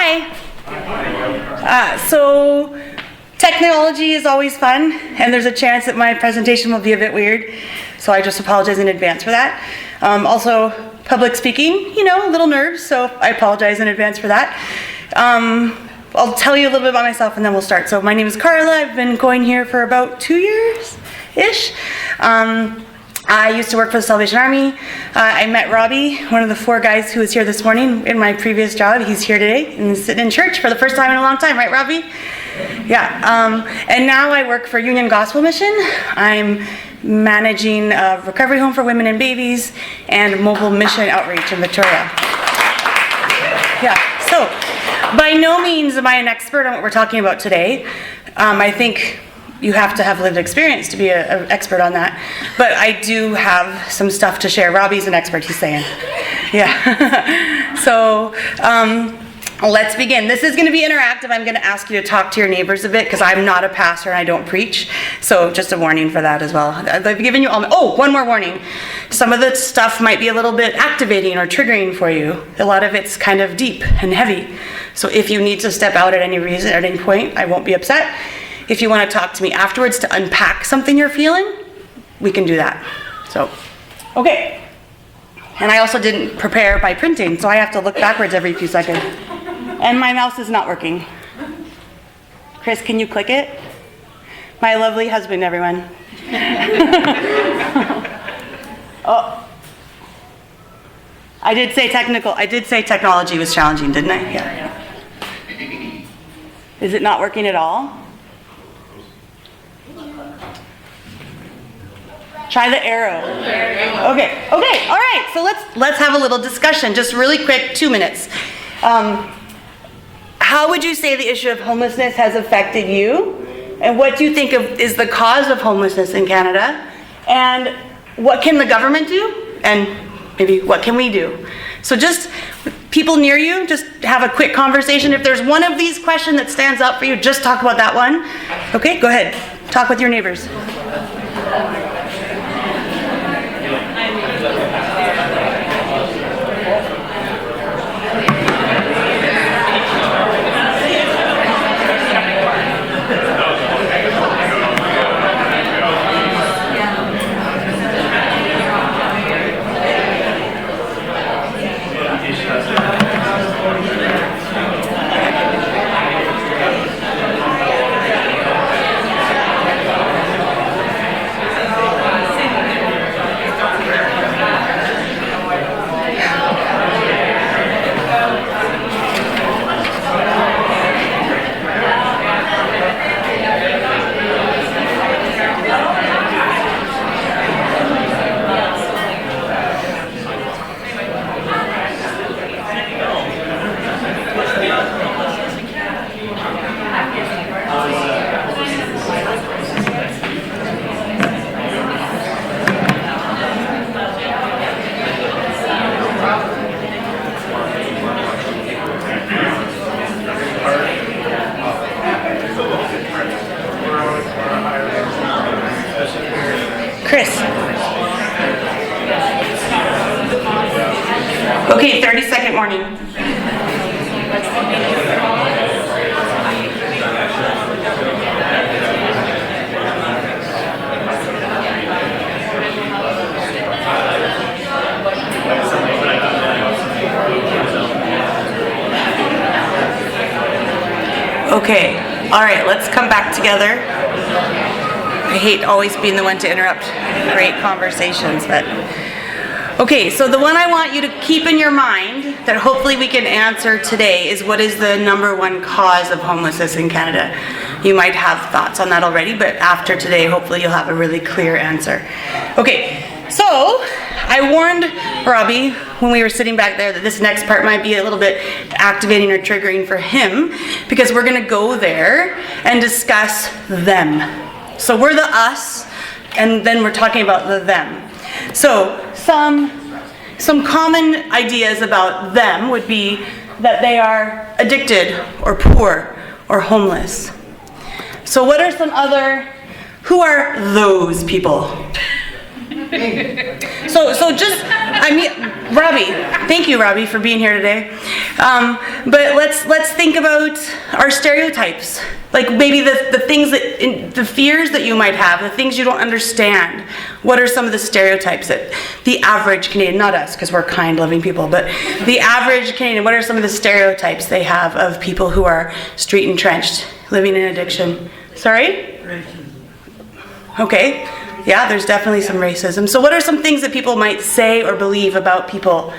Hi. So technology is always fun, and there's a chance that my presentation will be a bit weird, so I just apologize in advance for that. Also, public speaking, a little nerves, so I apologize in advance for that. I'll tell you a little bit about myself and then we'll start. So my name is Karla. I've been going here for about 2 years-ish. I used to work for the Salvation Army. I met Robbie, one of the 4 guys who was here this morning in my previous job. He's here today and sitting in church for the first time in a long time, right, Robbie? Yeah. And now I work for Union Gospel Mission. I'm managing a recovery home for women and babies and mobile mission outreach in Victoria. Yeah. So, by no means am I an expert on what we're talking about today. I think you have to have lived experience to be an expert on that. But I do have some stuff to share. Robbie's an expert, he's saying. Yeah. So, let's begin. This is going to be interactive. I'm going to ask you to talk to your neighbors a bit because I'm not a pastor and I don't preach. So just a warning for that as well. I've given you all one more warning. Some of the stuff might be a little bit activating or triggering for you. A lot of it's kind of deep and heavy. So if you need to step out at any reason, at any point, I won't be upset. If you want to talk to me afterwards to unpack something you're feeling, we can do that. So, okay. And I also didn't prepare by printing, so I have to look backwards every few seconds. And my mouse is not working. Chris, can you click it? My lovely husband, everyone. Oh. I did say technology was challenging, didn't I? Yeah. Is it not working at all? Try the arrow. Okay, all right. So let's have a little discussion. Just really quick, 2 minutes. How would you say the issue of homelessness has affected you? And what do you think is the cause of homelessness in Canada? And what can the government do? And maybe what can we do? So just people near you, just have a quick conversation. If there's one of these questions that stands out for you, just talk about that one. Okay, go ahead. Talk with your neighbors. Chris. Okay, 30-second warning. Okay, all right, let's come back together. I hate always being the one to interrupt great conversations, but okay, so the one I want you to keep in your mind that hopefully we can answer today is what is the number one cause of homelessness in Canada? You might have thoughts on that already, but after today, hopefully you'll have a really clear answer. Okay, so I warned Robbie when we were sitting back there that this next part might be a little bit activating or triggering for him because we're going to go there and discuss them. So we're the us, and then we're talking about the them. So some common ideas about them would be that they are addicted or poor or homeless. So what are some other, who are those people? So just, I mean, Robbie, thank you, Robbie, for being here today. But let's think about our stereotypes. Like maybe the things that, the fears that you might have, the things you don't understand. What are some of the stereotypes that the average Canadian, not us, because we're kind, loving people, but the average Canadian, what are some of the stereotypes they have of people who are street entrenched, living in addiction? Sorry? Racism. Okay. Yeah, there's definitely some racism. So what are some things that people might say or believe about people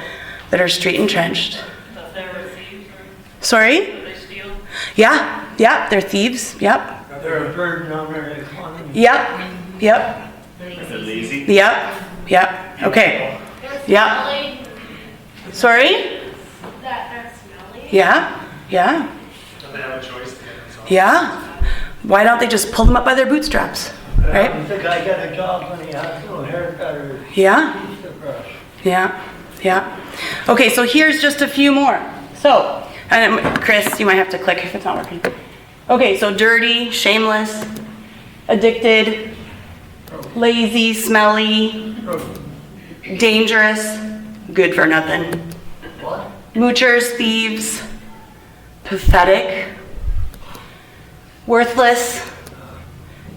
that are street entrenched? That they were thieves. Sorry? They steal. Yeah, they're thieves. Yep. They're a burden on our economy. Yep. They're lazy. Yep. Okay. Yeah. Sorry? They're smelly. Yeah. Don't they have a choice to get themselves? Yeah. Why don't they just pull them up by their bootstraps? Right? The guy got a job when he had no haircut or Yeah. teeth to brush. Yeah. Okay, so here's just a few more. So, and Chris, you might have to click if it's not working. Okay, so dirty, shameless, addicted, lazy, smelly, dangerous, good for nothing. What? Moochers, thieves, pathetic, worthless,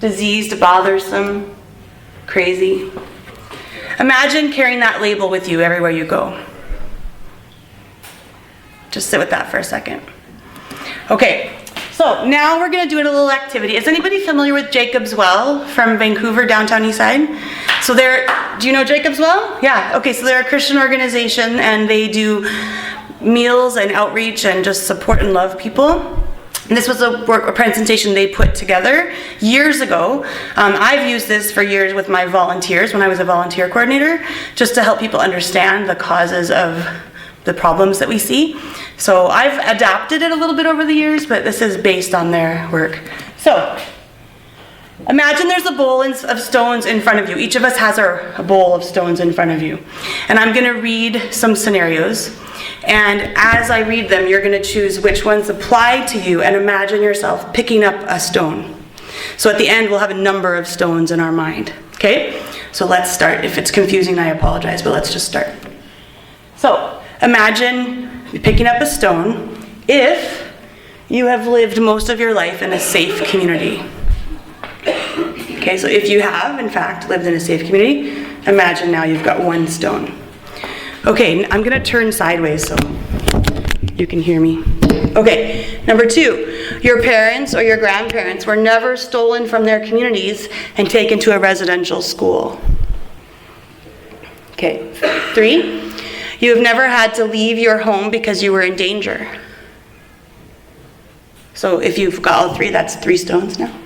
diseased, bothersome, crazy. Imagine carrying that label with you everywhere you go. Just sit with that for a second. Okay, so now we're going to do a little activity. Is anybody familiar with Jacob's Well from Vancouver, downtown East Side? So do you know Jacob's Well? Yeah, okay, so they're a Christian organization and they do meals and outreach and just support and love people. And this was a presentation they put together years ago. I've used this for years with my volunteers when I was a volunteer coordinator, just to help people understand the causes of the problems that we see. So I've adapted it a little bit over the years, but this is based on their work. So imagine there's a bowl of stones in front of you. Each of us has a bowl of stones in front of you. And I'm going to read some scenarios. And as I read them, you're going to choose which ones apply to you and imagine yourself picking up a stone. So at the end, we'll have a number of stones in our mind. Okay? So let's start. If it's confusing, I apologize, but let's just start. So imagine picking up a stone if you have lived most of your life in a safe community. Okay, so if you have, in fact, lived in a safe community, imagine now you've got one stone. Okay, I'm going to turn sideways so you can hear me. Okay, number 2, your parents or your grandparents were never stolen from their communities and taken to a residential school. Okay, 3, you have never had to leave your home because you were in danger. So if you've got all 3, that's 3 stones now.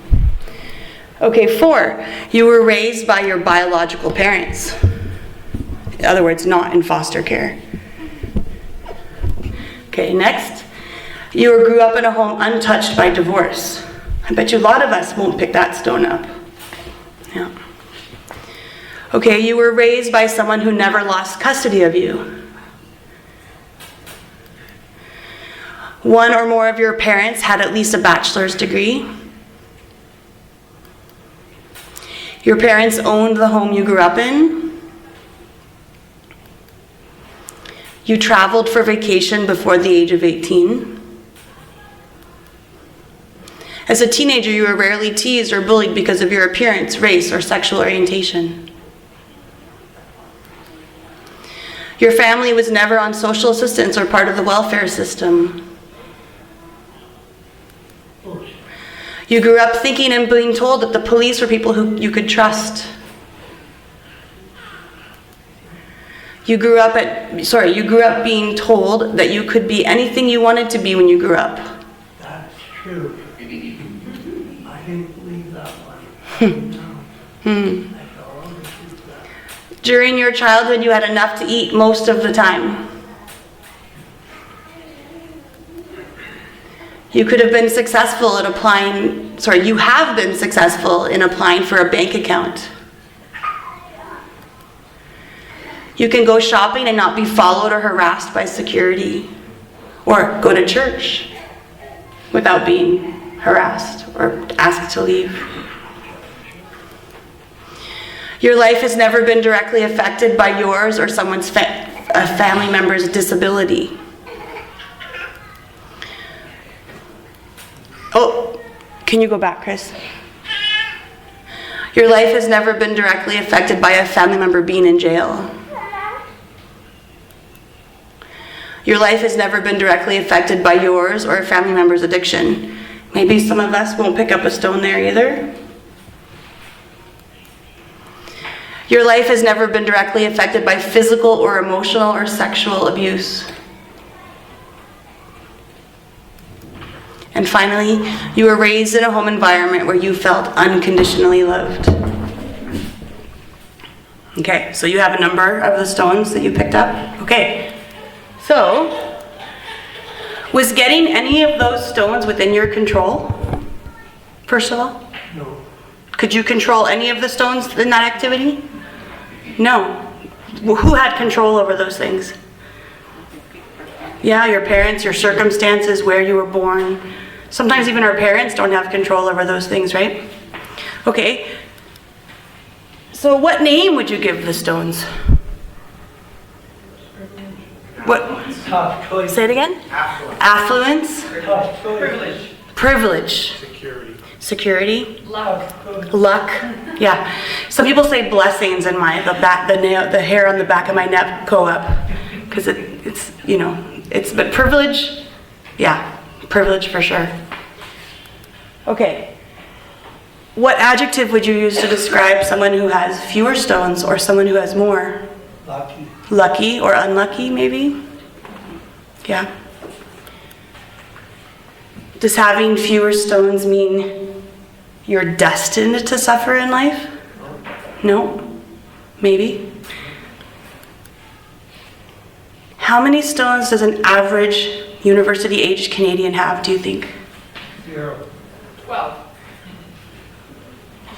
Okay, 4, you were raised by your biological parents. In other words, not in foster care. Okay, next. You grew up in a home untouched by divorce. I bet you a lot of us won't pick that stone up. Yeah. Okay, you were raised by someone who never lost custody of you. One or more of your parents had at least a bachelor's degree. Your parents owned the home you grew up in. You traveled for vacation before the age of 18. As a teenager, you were rarely teased or bullied because of your appearance, race, or sexual orientation. Your family was never on social assistance or part of the welfare system. You grew up thinking and being told that the police were people who you could trust. You grew up being told that you could be anything you wanted to be when you grew up. That's true. I didn't believe that one. No. During your childhood, you had enough to eat most of the time. You have been successful in applying for a bank account. You can go shopping and not be followed or harassed by security, or go to church without being harassed or asked to leave. Your life has never been directly affected by yours or someone's a family member's disability. Oh, can you go back, Chris? Your life has never been directly affected by a family member being in jail. Your life has never been directly affected by yours or a family member's addiction. Maybe some of us won't pick up a stone there either. Your life has never been directly affected by physical or emotional or sexual abuse. And finally, you were raised in a home environment where you felt unconditionally loved. Okay, so you have a number of the stones that you picked up. Okay, so was getting any of those stones within your control? First of all? No. Could you control any of the stones in that activity? No. Well, who had control over those things? Yeah, your parents, your circumstances, where you were born. Sometimes even our parents don't have control over those things, right? Okay. So what name would you give the stones? What? Tough choice. Say it again? Affluence. Tough choice. Privilege. Security. Security. Tough choice. Luck. Yeah. Some people say blessings and the hair on the back of my neck go up. Because it's, but privilege, yeah, privilege for sure. Okay. What adjective would you use to describe someone who has fewer stones or someone who has more? Lucky. Lucky or unlucky, maybe? Yeah. Does having fewer stones mean you're destined to suffer in life? No? Maybe? How many stones does an average university-aged Canadian have, do you think? 0. 12.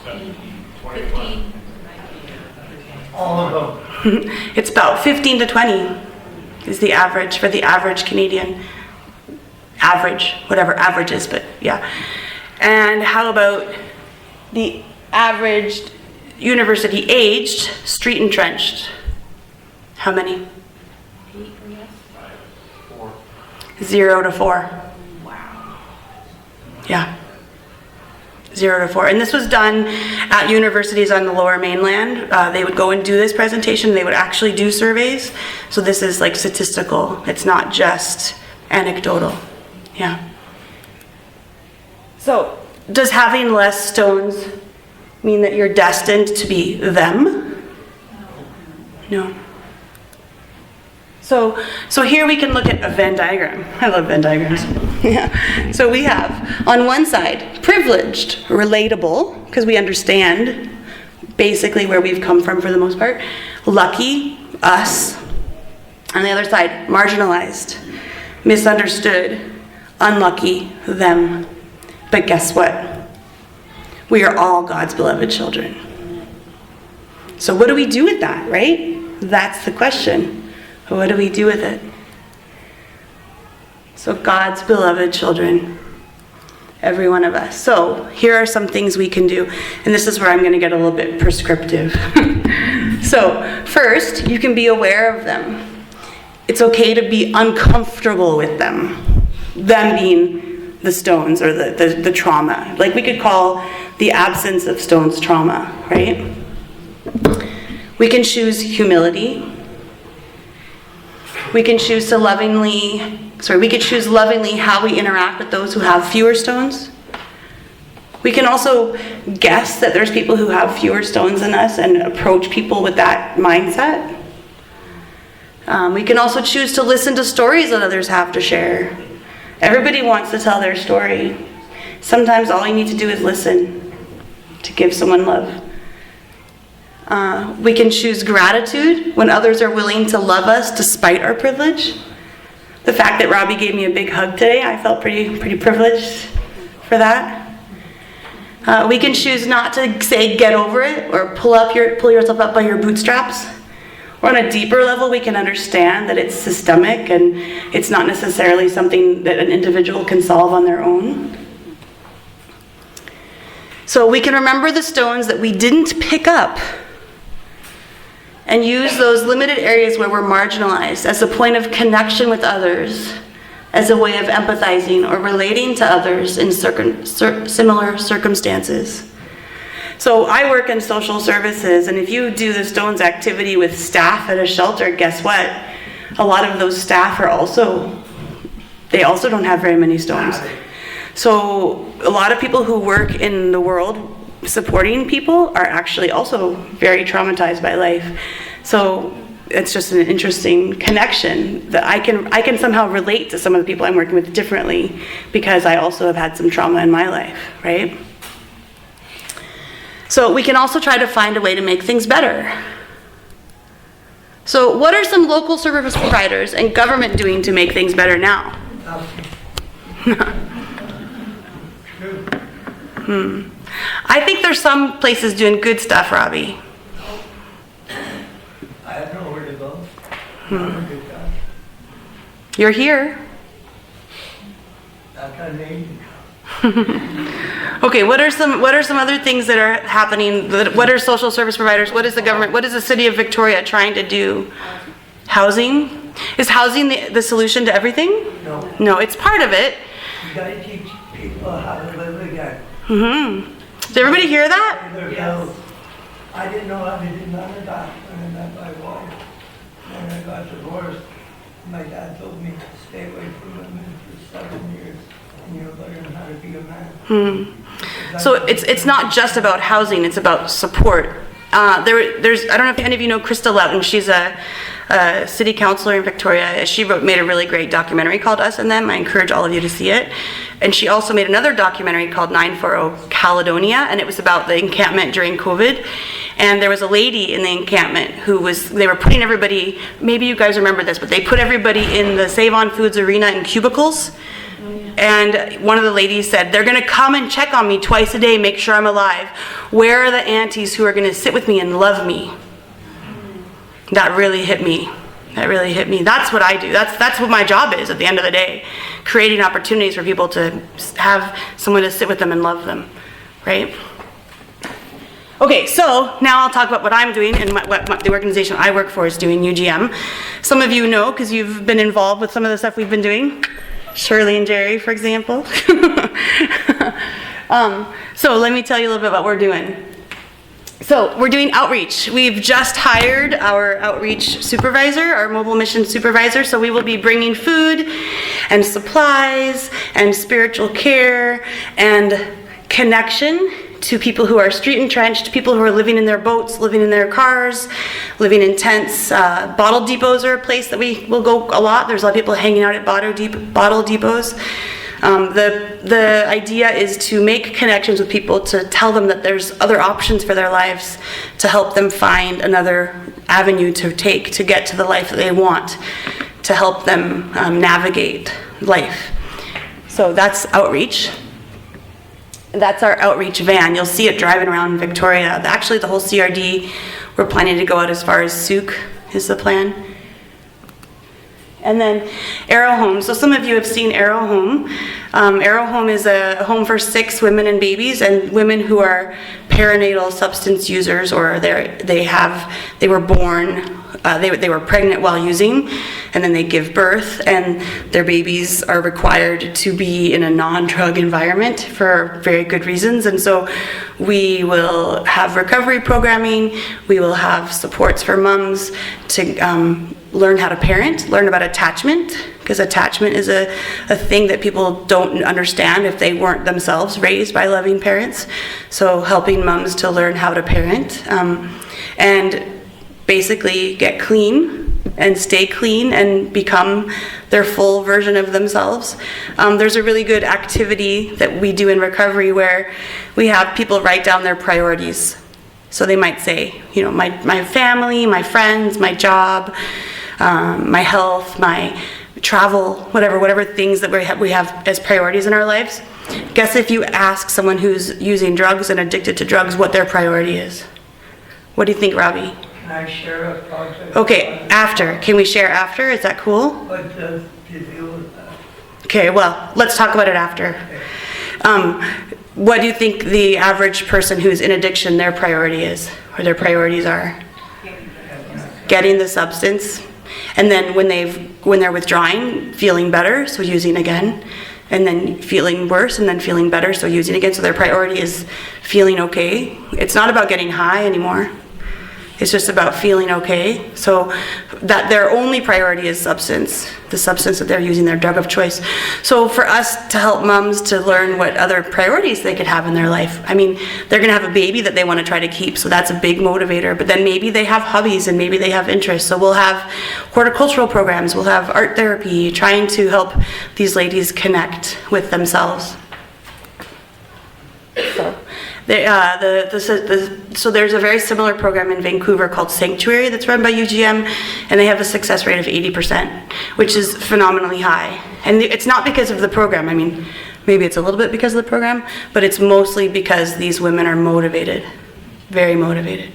15. All of them. It's about 15 to 20 is the average for the average Canadian. Average, whatever average is, but yeah. And how about the average university-aged, street-entrenched? How many? 4. 0 to 4. Wow. Yeah. 0 to 4. And this was done at universities on the Lower Mainland. They would go and do this presentation. They would actually do surveys. So this is like statistical. It's not just anecdotal. Yeah. So does having less stones mean that you're destined to be them? No. So here we can look at a Venn diagram. I love Venn diagrams. Yeah. So we have on one side privileged, relatable, because we understand basically where we've come from for the most part. Lucky, us. On the other side, marginalized, misunderstood, unlucky, them. But guess what? We are all God's beloved children. So what do we do with that, right? That's the question. What do we do with it? So God's beloved children, every one of us. So here are some things we can do. And this is where I'm going to get a little bit prescriptive. So first, you can be aware of them. It's okay to be uncomfortable with them. Them being the stones or the trauma. Like we could call the absence of stones trauma, right? We can choose humility. We can choose we could choose lovingly how we interact with those who have fewer stones. We can also guess that there's people who have fewer stones than us and approach people with that mindset. We can also choose to listen to stories that others have to share. Everybody wants to tell their story. Sometimes all you need to do is listen to give someone love. We can choose gratitude when others are willing to love us despite our privilege. The fact that Robbie gave me a big hug today, I felt pretty privileged for that. We can choose not to say get over it or pull yourself up by your bootstraps. Or on a deeper level, we can understand that it's systemic and it's not necessarily something that an individual can solve on their own. So we can remember the stones that we didn't pick up and use those limited areas where we're marginalized as a point of connection with others, as a way of empathizing or relating to others in similar circumstances. So I work in social services, and if you do the Stones activity with staff at a shelter, guess what? A lot of those staff are they also don't have very many stones. So a lot of people who work in the world supporting people are actually also very traumatized by life. So it's just an interesting connection that I can somehow relate to some of the people I'm working with differently because I also have had some trauma in my life, right? So we can also try to find a way to make things better. So what are some local service providers and government doing to make things better now? I think there's some places doing good stuff, Robbie. I have nowhere to go. I'm a good guy. You're here. That kind of age. Okay, what are some other things that are happening? What are social service providers? What is the government? What is the city of Victoria trying to do? Housing? Is housing the solution to everything? No. No, it's part of it. You gotta teach people how to live again. Did everybody hear that? Pay their bills. I didn't know how to do none of that when I met my wife. When I got divorced, my dad told me to stay away from women for 7 years and you'll learn how to be a man. So it's not just about housing, it's about support. There's I don't know if any of you know Krista Loughton. She's a city councilor in Victoria. She made a really great documentary called Us and Them. I encourage all of you to see it. And she also made another documentary called 940 Caledonia, and it was about the encampment during COVID. And there was a lady in the encampment they were putting everybody, maybe you guys remember this, but they put everybody in the Save on Foods arena in cubicles. And one of the ladies said, they're gonna come and check on me twice a day, make sure I'm alive. Where are the aunties who are gonna sit with me and love me? That really hit me. That's what I do. That's what my job is at the end of the day. Creating opportunities for people to have someone to sit with them and love them, right? Okay, so now I'll talk about what I'm doing and what the organization I work for is doing, UGM. Some of you know because you've been involved with some of the stuff we've been doing. Shirley and Jerry, for example. So let me tell you a little bit about what we're doing. So we're doing outreach. We've just hired our outreach supervisor, our mobile mission supervisor. So we will be bringing food and supplies and spiritual care and connection to people who are street entrenched, people who are living in their boats, living in their cars, living in tents. Bottle depots are a place that we will go a lot. There's a lot of people hanging out at bottle depots. The idea is to make connections with people, to tell them that there's other options for their lives, to help them find another avenue to take to get to the life that they want, to help them navigate life. So that's outreach. That's our outreach van. You'll see it driving around Victoria. Actually, the whole CRD, we're planning to go out as far as Souk is the plan. And then Arrow Home. So some of you have seen Arrow Home. Arrow Home is a home for 6 women and babies and women who are perinatal substance users, or they were born, they were pregnant while using, and then they give birth, and their babies are required to be in a non-drug environment for very good reasons. And so we will have recovery programming. We will have supports for moms to learn how to parent, learn about attachment, because attachment is a thing that people don't understand if they weren't themselves raised by loving parents. So helping moms to learn how to parent and basically get clean and stay clean and become their full version of themselves. There's a really good activity that we do in recovery where we have people write down their priorities. So they might say, you know, my family, my friends, my job, my health, my travel, whatever things that we have as priorities in our lives. Guess if you ask someone who's using drugs and addicted to drugs what their priority is. What do you think, Robbie? Can I share a project? Okay, after. Can we share after? Is that cool? What does to deal with that? Okay, well, let's talk about it after. What do you think the average person who's in addiction, their priority is, or their priorities are? getting the substance, and then when they're withdrawing, feeling better, so using again, and then feeling worse, and then feeling better, so using again. So their priority is feeling okay. It's not about getting high anymore. It's just about feeling okay. So that their only priority is substance, the substance that they're using, their drug of choice. So for us to help moms to learn what other priorities they could have in their life. I mean, they're gonna have a baby that they wanna try to keep, so that's a big motivator. But then maybe they have hobbies and maybe they have interests. So we'll have horticultural programs, we'll have art therapy, trying to help these ladies connect with themselves. So. So there's a very similar program in Vancouver called Sanctuary that's run by UGM, and they have a success rate of 80%, which is phenomenally high. And it's not because of the program. I mean, maybe it's a little bit because of the program, but it's mostly because these women are motivated, very motivated.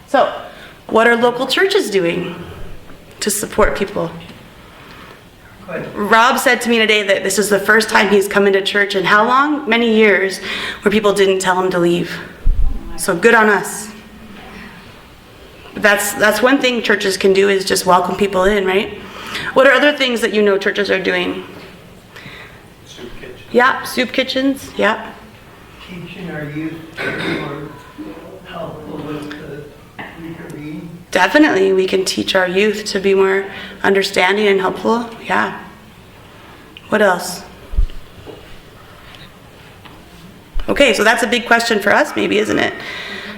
So, what are local churches doing to support people? Rob said to me today that this is the first time he's come into church in how long? Many years, where people didn't tell him to leave. So good on us. That's one thing churches can do, is just welcome people in, right? What are other things that you know churches are doing? Soup kitchen. Yeah, soup kitchens, yeah. Teaching our youth to be more helpful with the reading. Definitely, we can teach our youth to be more understanding and helpful. Yeah. What else? Okay, so that's a big question for us maybe, isn't it?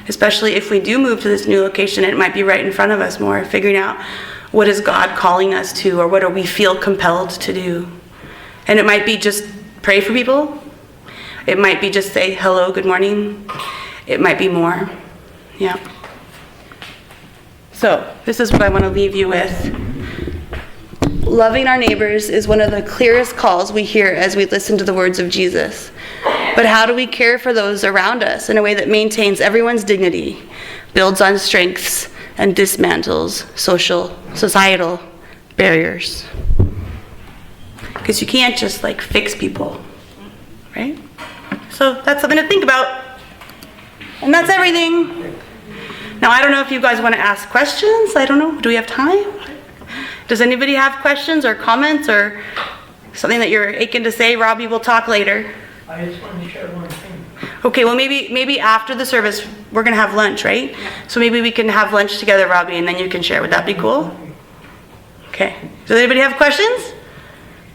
Especially if we do move to this new location, it might be right in front of us more, figuring out what is God calling us to, or what do we feel compelled to do. And it might be just pray for people. It might be just say hello, good morning. It might be more. Yeah. So, this is what I want to leave you with. Loving our neighbors is one of the clearest calls we hear as we listen to the words of Jesus. But how do we care for those around us in a way that maintains everyone's dignity, builds on strengths, and dismantles societal barriers? Because you can't just fix people, right? So that's something to think about. And that's everything. Now, I don't know if you guys want to ask questions. I don't know. Do we have time? Does anybody have questions or comments or something that you're aching to say? Robbie, we'll talk later. I just want to share one thing. Okay, well, maybe after the service, we're going to have lunch, right? So maybe we can have lunch together, Robbie, and then you can share. Would that be cool? Okay. Does anybody have questions?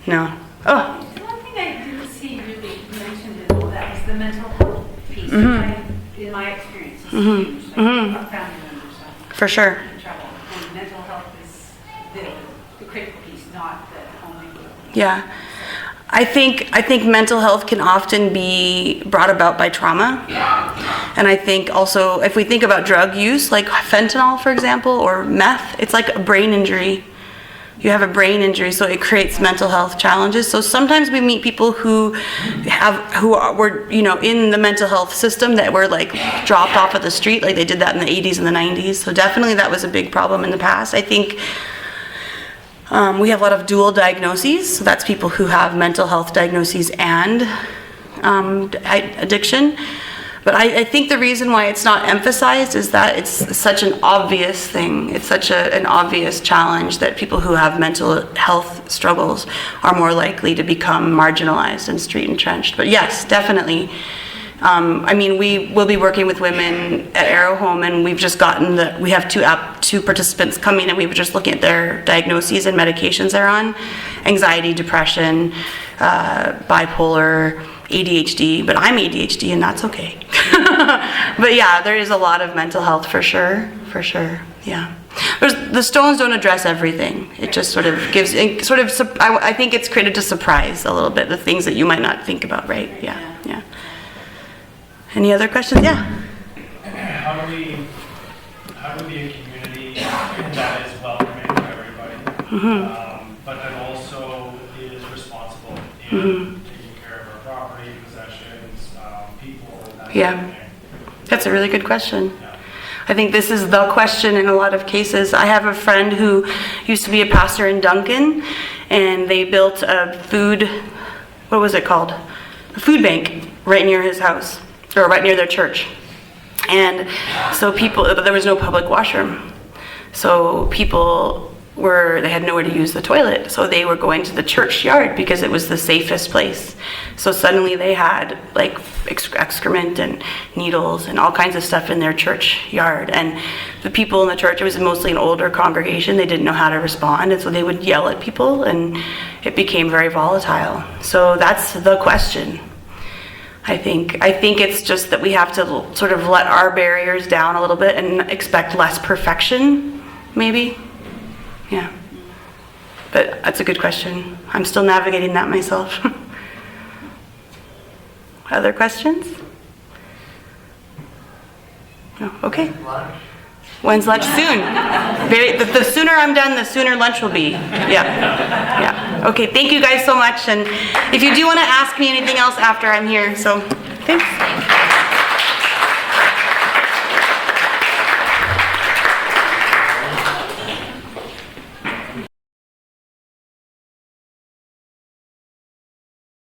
No. Oh. One thing I didn't see really mentioned in all that was the mental health piece. In my experience, it's huge. Family members For sure. in trouble. And mental health is the critical piece, not the only. Yeah. I think mental health can often be brought about by trauma. And I think also, if we think about drug use, like fentanyl, for example, or meth, it's like a brain injury. You have a brain injury, so it creates mental health challenges. So sometimes we meet people were in the mental health system that were dropped off at the street, like they did that in the 80s and the 90s. So definitely that was a big problem in the past. I think we have a lot of dual diagnoses. So that's people who have mental health diagnoses and addiction. But I think the reason why it's not emphasized is that it's such an obvious thing. It's such an obvious challenge that people who have mental health struggles are more likely to become marginalized and street entrenched. But yes, definitely. We will be working with women at Arrow Home, and we've just gotten we have two participants coming, and we were just looking at their diagnoses and medications they're on: anxiety, depression, bipolar, ADHD, but I'm ADHD and that's okay. But yeah, there is a lot of mental health for sure, yeah. The stones don't address everything. It just sort of gives, I think it's created to surprise a little bit, the things that you might not think about, right? Yeah. Any other questions? Yeah. How do we be a community that is welcoming to everybody, but that also is responsible in taking care of our property, possessions, people, that Yeah. kind of thing? That's a really good question. Yeah. I think this is the question in a lot of cases. I have a friend who used to be a pastor in Duncan, and they built a food bank right near his house, or right near their church. And so there was no public washroom. So people they had nowhere to use the toilet, so they were going to the churchyard because it was the safest place. So suddenly they had like excrement and needles and all kinds of stuff in their churchyard. And the people in the church, it was mostly an older congregation, they didn't know how to respond, and so they would yell at people, and it became very volatile. So that's the question. I think it's just that we have to sort of let our barriers down a little bit and expect less perfection, maybe. Yeah. But that's a good question. I'm still navigating that myself. Other questions? No. Okay. When's lunch? Soon. The sooner I'm done, the sooner lunch will be. Yeah. Okay, thank you guys so much. And if you do want to ask me anything else after, I'm here. So thanks.